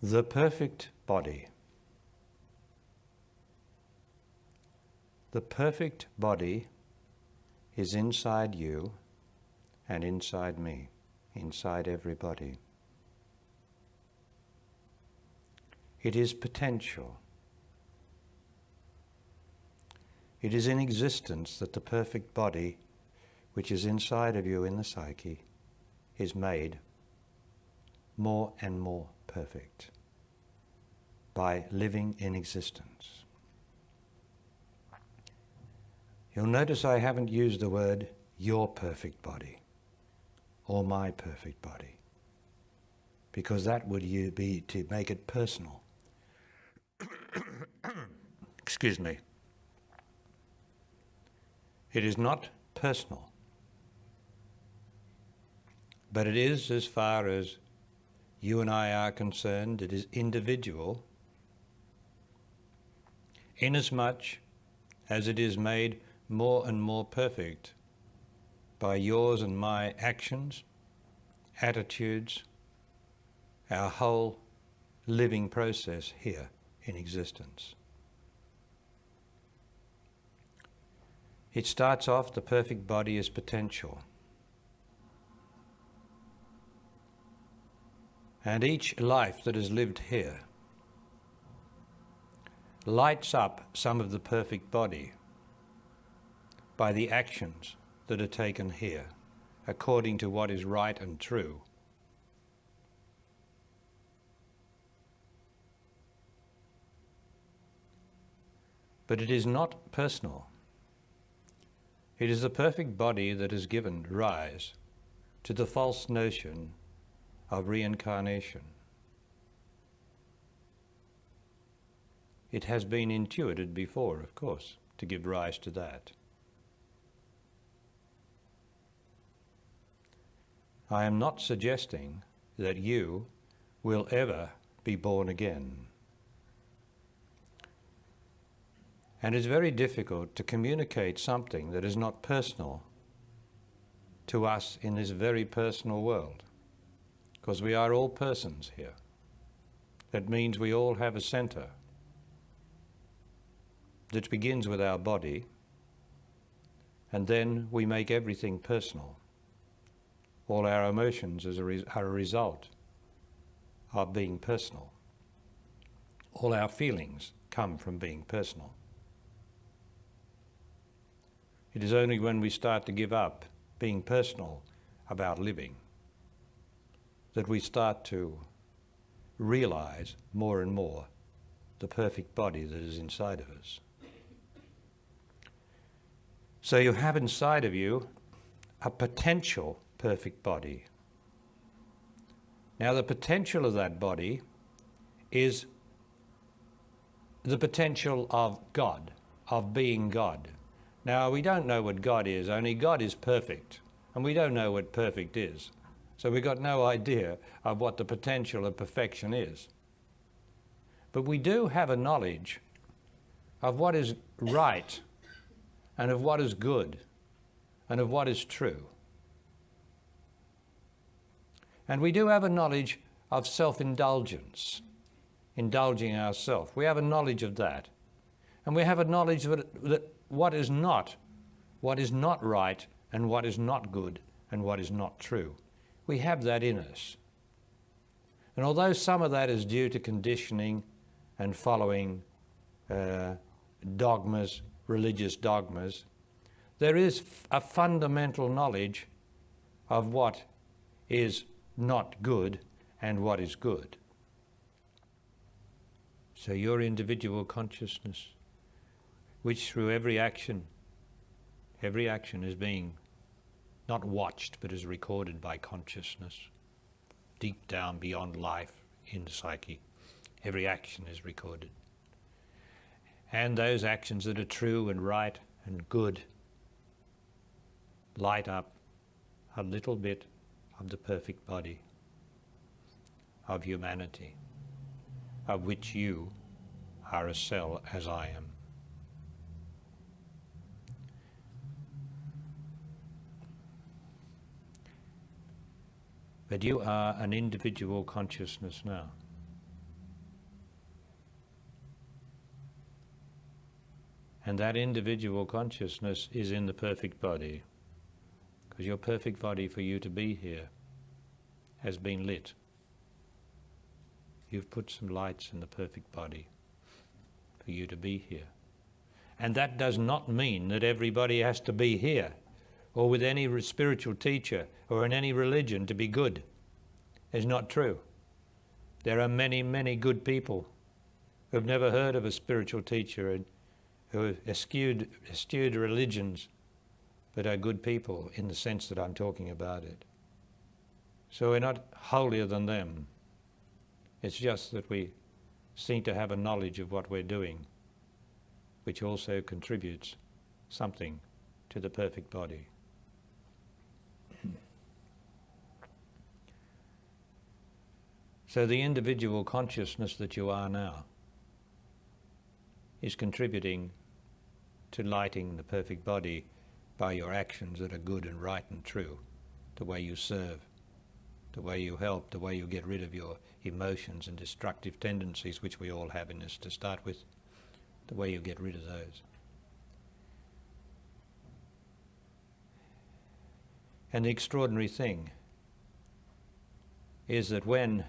The perfect body. The perfect body is inside you and inside me, inside everybody. It is potential. It is in existence that the perfect body, which is inside of you in the psyche, is made more and more perfect by living in existence. You'll notice I haven't used the word your perfect body or my perfect body, because that would be to make it personal. Excuse me. It is not personal, but it is, as far as you and I are concerned, it is individual, inasmuch as it is made more and more perfect by yours and my actions, attitudes, our whole living process here in existence. It starts off, the perfect body is potential. And each life that is lived here lights up some of the perfect body by the actions that are taken here, according to what is right and true. But it is not personal. It is the perfect body that has given rise to the false notion of reincarnation. It has been intuited before, of course, to give rise to that. I am not suggesting that you will ever be born again. And it's very difficult to communicate something that is not personal to us in this very personal world, because we are all persons here. That means we all have a center that begins with our body, and then we make everything personal. All our emotions are a result of being personal. All our feelings come from being personal. It is only when we start to give up being personal about living that we start to realize more and more the perfect body that is inside of us. So you have inside of you a potential perfect body. Now the potential of that body is the potential of God, of being God. Now, we don't know what God is, only God is perfect, and we don't know what perfect is. So we've got no idea of what the potential of perfection is. But we do have a knowledge of what is right, and of what is good, and of what is true. And we do have a knowledge of self-indulgence, indulging ourselves. We have a knowledge of that. And we have a knowledge that what is not right, and what is not good, and what is not true. We have that in us. And although some of that is due to conditioning and following dogmas, religious dogmas, there is a fundamental knowledge of what is not good and what is good. So your individual consciousness, which through every action is being not watched but is recorded by consciousness, deep down beyond life in the psyche, every action is recorded. And those actions that are true and right and good light up a little bit of the perfect body of humanity, of which you are a cell as I am. But you are an individual consciousness now. And that individual consciousness is in the perfect body, because your perfect body for you to be here has been lit. You've put some lights in the perfect body for you to be here. And that does not mean that everybody has to be here or with any spiritual teacher or in any religion to be good. It's not true. There are many, many good people who have never heard of a spiritual teacher and who have eschewed religions, but are good people in the sense that I'm talking about it. So we're not holier than them. It's just that we seem to have a knowledge of what we're doing, which also contributes something to the perfect body. So the individual consciousness that you are now is contributing to lighting the perfect body by your actions that are good and right and true, the way you serve, the way you help, the way you get rid of your emotions and destructive tendencies, which we all have in us to start with, the way you get rid of those. And the extraordinary thing is that when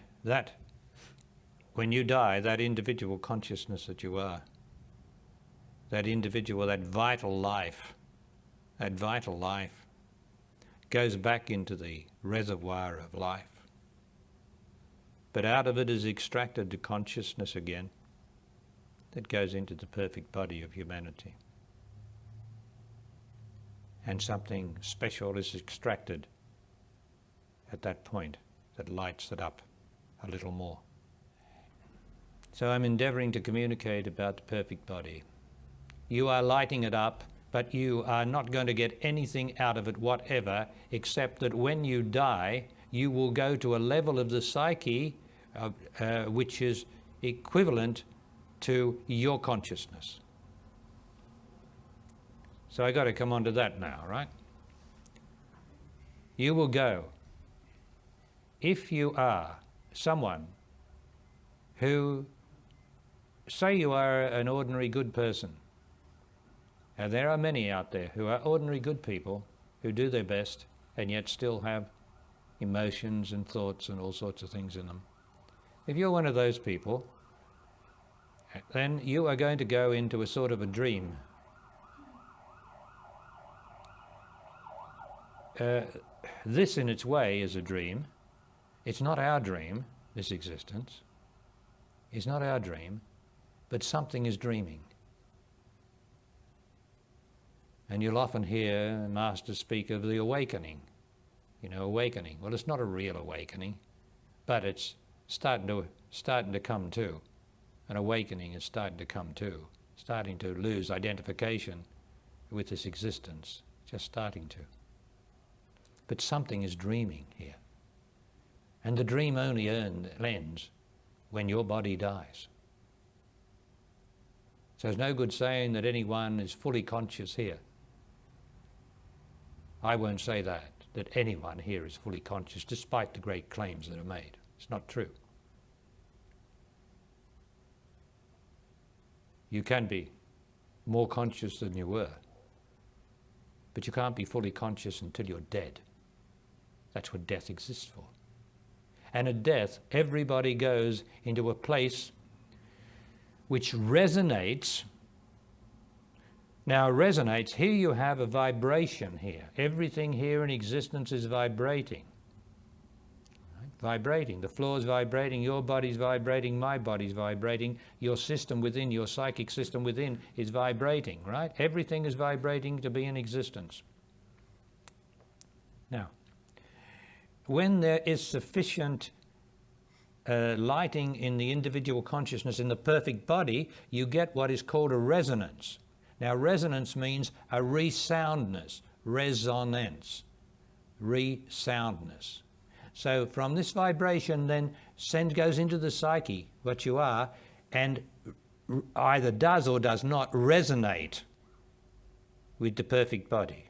you die, that individual consciousness that you are, that individual, that vital life goes back into the reservoir of life. But out of it is extracted the consciousness again that goes into the perfect body of humanity. And something special is extracted at that point that lights it up a little more. So I'm endeavouring to communicate about the perfect body. You are lighting it up, but you are not going to get anything out of it whatever, except that when you die, you will go to a level of the psyche which is equivalent to your consciousness. So I got to come on to that now, right? You will go, if you are someone who, say you are an ordinary good person, and there are many out there who are ordinary good people who do their best and yet still have emotions and thoughts and all sorts of things in them. If you're one of those people, then you are going to go into a sort of a dream. This in its way is a dream. It's not our dream, this existence. It's not our dream, but something is dreaming. And you'll often hear masters speak of the awakening. You know, awakening. Well, it's not a real awakening, but it's starting to come to. An awakening is starting to come to, starting to lose identification with this existence, just starting to. But something is dreaming here. And the dream only ends when your body dies. So it's no good saying that anyone is fully conscious here. I won't say that anyone here is fully conscious, despite the great claims that are made. It's not true. You can be more conscious than you were, but you can't be fully conscious until you're dead. That's what death exists for. And at death, everybody goes into a place which resonates. Now, resonates, here you have a vibration here. Everything here in existence is vibrating. Right? Vibrating. The floor is vibrating, your body's vibrating, my body's vibrating, your system within, your psychic system within is vibrating, right? Everything is vibrating to be in existence. Now, when there is sufficient lighting in the individual consciousness in the perfect body, you get what is called a resonance. Now, resonance means a resoundness, resonance, resoundness. So from this vibration then goes into the psyche, what you are, and either does or does not resonate with the perfect body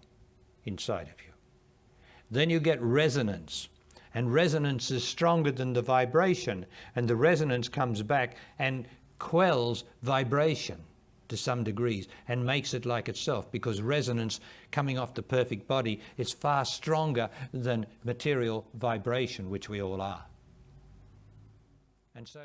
inside of you. Then you get resonance, and resonance is stronger than the vibration, and the resonance comes back and quells vibration. to some degrees and makes it like itself, because resonance coming off the perfect body is far stronger than material vibration, which we all are. And so